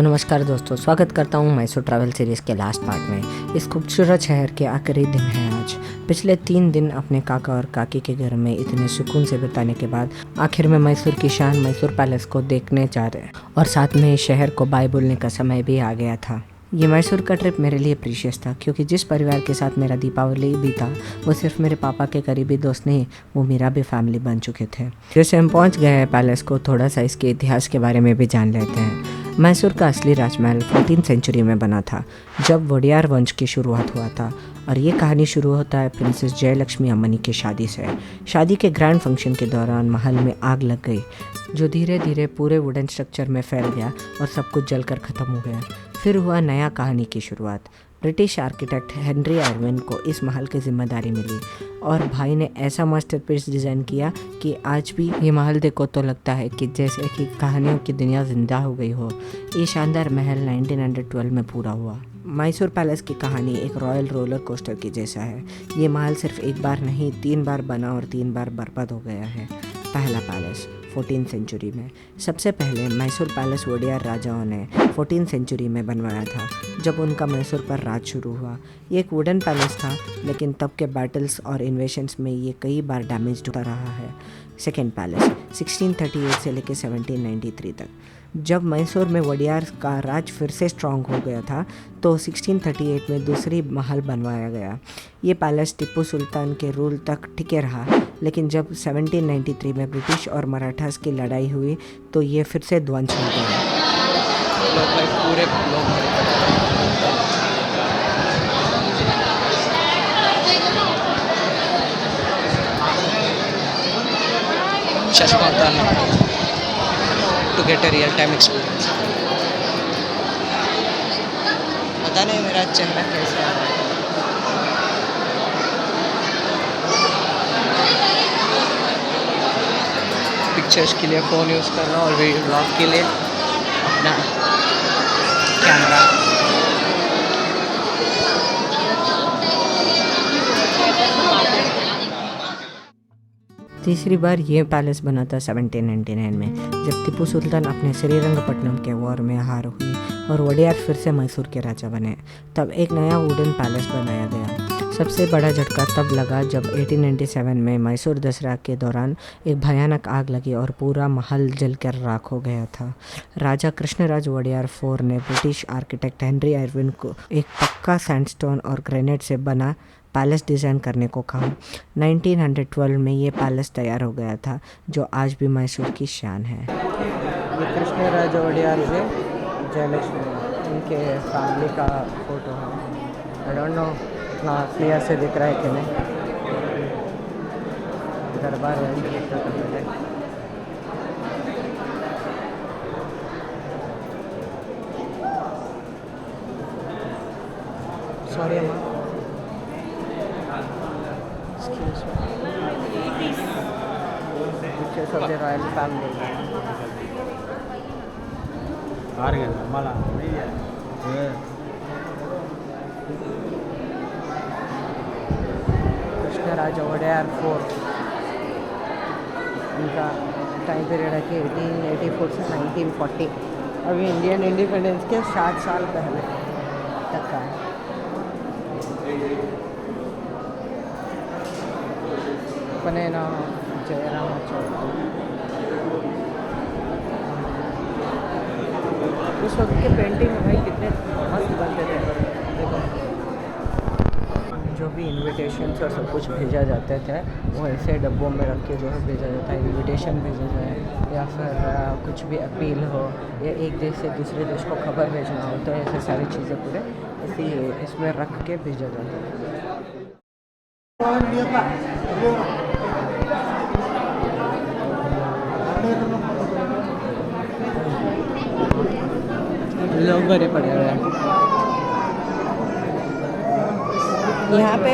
तो नमस्कार दोस्तों, स्वागत करता हूँ मैसूर ट्रैवल सीरीज़ के लास्ट पार्ट में। इस खूबसूरत शहर के आखिरी दिन है आज। पिछले 3 दिन अपने काका और काकी के घर में इतने सुकून से बिताने के बाद आखिर में मैसूर की शान मैसूर पैलेस को देखने जा रहे हैं और साथ में इस शहर को बाय बोलने का समय भी आ गया था। ये मैसूर का ट्रिप मेरे लिए प्रीशियस था क्योंकि जिस परिवार के साथ मेरा दीपावली बीता वो सिर्फ मेरे पापा के करीबी दोस्त नहीं, वो मेरा भी फैमिली बन चुके थे। जैसे हम पहुंच गए हैं पैलेस को, थोड़ा सा इसके इतिहास के बारे में भी जान लेते हैं। मैसूर का असली राजमहल 14th सेंचुरी में बना था, जब वोडियार वंश की शुरुआत हुआ था। और ये कहानी शुरू होता है प्रिंसेस जयलक्ष्मी अम्मनी की शादी से। शादी के ग्रैंड फंक्शन के दौरान महल में आग लग गई, जो धीरे धीरे पूरे वुडन स्ट्रक्चर में फैल गया और सब कुछ जलकर ख़त्म हो गया। फिर हुआ नया कहानी की शुरुआत। ब्रिटिश आर्किटेक्ट हेनरी आयरविन को इस महल की जिम्मेदारी मिली और भाई ने ऐसा मास्टरपीस डिज़ाइन किया कि आज भी ये महल देखो तो लगता है कि जैसे कि कहानियों की दुनिया जिंदा हो गई हो। ये शानदार महल 1912 में पूरा हुआ। मैसूर पैलेस की कहानी एक रॉयल रोलर कोस्टर की जैसा है। ये महल सिर्फ एक बार नहीं 3 बार बना और 3 बार बर्बाद हो गया है। पहला पैलेस 14th सेंचुरी में। सबसे पहले मैसूर पैलेस वोडियार राजाओं ने 14th सेंचुरी में बनवाया था, जब उनका मैसूर पर राज शुरू हुआ। ये एक वुडन पैलेस था, लेकिन तब के बैटल्स और इन्वेशंस में ये कई बार डैमेज होता रहा है। सेकेंड पैलेस 1638 से लेकर 1793 तक। जब मैसूर में वोडियार का राज फिर से स्ट्रांग हो गया था तो 1638 में दूसरी महल बनवाया गया। ये पैलेस टिप्पू सुल्तान के रूल तक टिके रहा, लेकिन जब 1793 में ब्रिटिश और मराठास की लड़ाई हुई तो ये फिर से ध्वंस हो गया। to get a real time experience. पता नहीं मेरा चेहरा कैसा है। पिक्चर्स के लिए फ़ोन यूज़ करना और वीडियो ब्लॉग के लिए अपना कैमरा। तीसरी बार ये पैलेस बना था 1799 में, जब टिप्पू सुल्तान अपने श्रीरंगपट्टनम के वॉर में हार हुई और वोडियार फिर से मैसूर के राजा बने। तब एक नया वुडन पैलेस बनाया गया। सबसे बड़ा झटका तब लगा जब 1897 में मैसूर दसरा के दौरान एक भयानक आग लगी और पूरा महल जलकर राख हो गया था। राजा कृष्णराज वोडियार 4 ने ब्रिटिश आर्किटेक्ट हेनरी आयरविन को एक पक्का सैंडस्टोन और ग्रेनाइट से बना पैलेस डिज़ाइन करने को कहा। 1912 में ये पैलेस तैयार हो गया था, जो आज भी मैसूर की शान है। ये कृष्णराज वोडियार से जयलक्ष्मी उनके फैमिली का फोटो है। आई डोंट नो इतना क्लियर से दिख रहा है कि नहीं। दरबार है। सॉरी अम्मा। Pictures of the royal family. Krishnaraj Wodeyar 4 इनका टाइम पीरियड है कि 1884 से 1940। अभी इंडियन इंडिपेंडेंस के 60 साल पहले तक का है। अपने ना जयराम उस वक्त के पेंटिंग भाई कितने मस्त बनते थे। देखो जो भी इनविटेशंस और सब कुछ भेजा जाते थे वो ऐसे डब्बों में रख के जो है भेजा जाता है। इनविटेशन भेजा जाए या फिर कुछ भी अपील हो या एक देश से दूसरे देश को खबर भेजना हो, तो ऐसे सारी चीज़ें पूरे इसी इसमें रख के भेजा जाता है। लोग भरे पड़े हुए हैं यहाँ पे।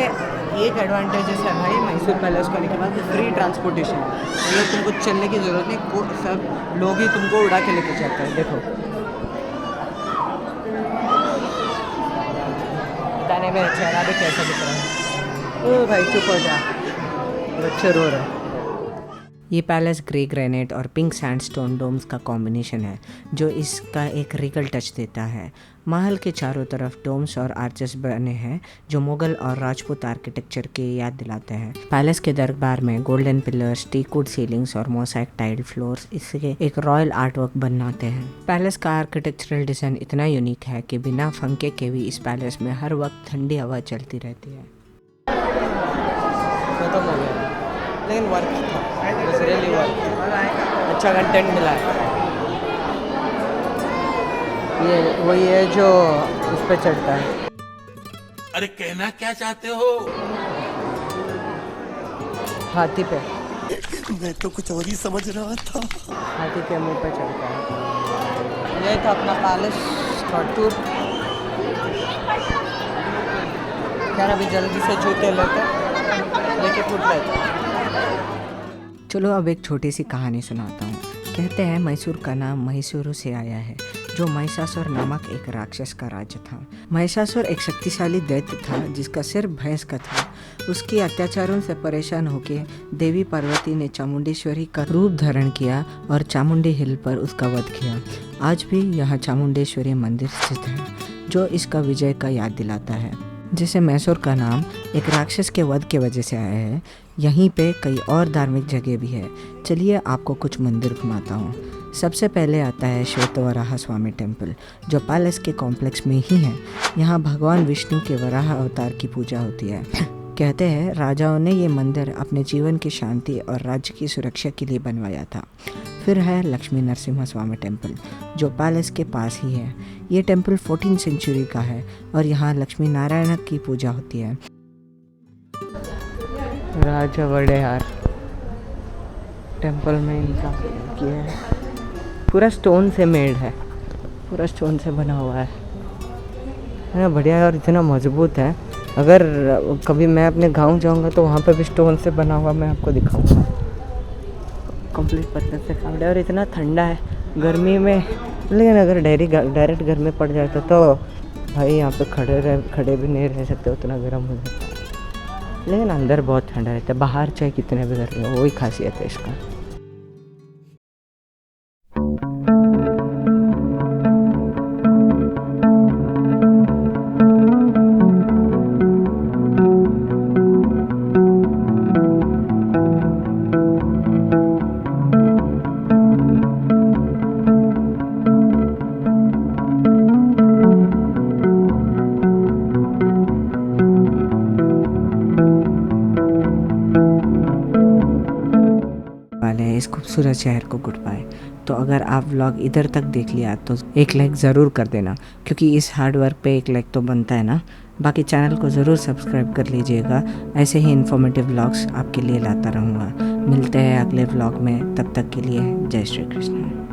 एक एडवांटेजेस है भाई मैसूर पैलेस को लेके बाद फ्री ट्रांसपोर्टेशन है। मतलब तुमको चलने की ज़रूरत नहीं, सब लोग ही तुमको उड़ा के लेके जाते हैं। देखो बताने में चेहरा भी कैसा दिख रहा है। ओ भाई चुप हो जा, बच्चे रो रहे हैं। ये पैलेस ग्रे ग्रेनाइट और पिंक सैंडस्टोन डोम्स का कॉम्बिनेशन है जो इसका एक रिगल टच देता है। महल के चारों तरफ डोम्स और आर्चेस बने हैं जो मुगल और राजपूत आर्किटेक्चर की याद दिलाते हैं। पैलेस के दरबार में गोल्डन पिलर्स, टीकवुड सीलिंग्स और मोज़ेक टाइल फ्लोर्स इसके एक रॉयल आर्टवर्क बनाते हैं। पैलेस का आर्किटेक्चरल डिज़ाइन इतना यूनिक है कि बिना पंखे के भी इस पैलेस में हर वक्त ठंडी हवा चलती रहती है। खत्म हो गया लेकिन वर्क था, इट्स रियली वर्क, अच्छा कंटेंट मिला है। ये वही है जो उस पर चढ़ता है। अरे कहना क्या चाहते हो? हाथी पे, मैं तो कुछ और ही समझ रहा था। हाथी के मुंह पे चढ़ता है। ये था अपना पैलेस का टूर। खैर अभी जल्दी से जूते लेके फुट लेते। चलो अब एक छोटी सी कहानी सुनाता हूँ। कहते हैं मैसूर का नाम मैसूरू से आया है, जो महिषासुर नामक एक राक्षस का राज्य था। महिषासुर एक शक्तिशाली दैत्य था जिसका सिर भैंस का था। उसके अत्याचारों से परेशान होकर देवी पार्वती ने चामुंडेश्वरी का रूप धारण किया और चामुंडी हिल पर उसका वध किया। आज भी यहाँ चामुंडेश्वरी मंदिर स्थित है जो इसका विजय का याद दिलाता है। जैसे मैसूर का नाम एक राक्षस के वध के वजह से आया है, यहीं पे कई और धार्मिक जगह भी है। चलिए आपको कुछ मंदिर घुमाता हूँ। सबसे पहले आता है श्वेतवराह स्वामी टेम्पल जो पैलेस के कॉम्प्लेक्स में ही है। यहाँ भगवान विष्णु के वराह अवतार की पूजा होती है। कहते हैं राजाओं ने ये मंदिर अपने जीवन की शांति और राज्य की सुरक्षा के लिए बनवाया था। फिर है लक्ष्मी नरसिम्हा स्वामी टेम्पल जो पैलेस के पास ही है। ये टेम्पल 14वीं सेंचुरी का है और यहाँ लक्ष्मी नारायण की पूजा होती है। राजा वडेयार टेम्पल में इनका किया है। पूरा स्टोन से मेड है, पूरा स्टोन से बना हुआ है ना, बढ़िया है और इतना मजबूत है। अगर कभी मैं अपने गांव जाऊंगा तो वहाँ पे भी स्टोन से बना हुआ मैं आपको दिखाऊंगा। कंप्लीट पत्थर से काट है और इतना ठंडा है गर्मी में। लेकिन अगर डायरेक्ट घर में पड़ जाता तो भाई यहाँ पे खड़े भी नहीं रह सकते, उतना गर्म हो जाता है। लेकिन अंदर बहुत ठंडा रहता है, बाहर चाहे कितने भी गर्मी हो, वही खासियत है इसका। इस खूबसूरत शहर को गुड बाय। तो अगर आप व्लॉग इधर तक देख लिया तो एक लाइक ज़रूर कर देना, क्योंकि इस हार्ड वर्क पे एक लाइक तो बनता है ना। बाकी चैनल को ज़रूर सब्सक्राइब कर लीजिएगा, ऐसे ही इन्फॉर्मेटिव व्लॉग्स आपके लिए लाता रहूँगा। मिलते हैं अगले व्लॉग में, तब तक के लिए जय श्री कृष्ण।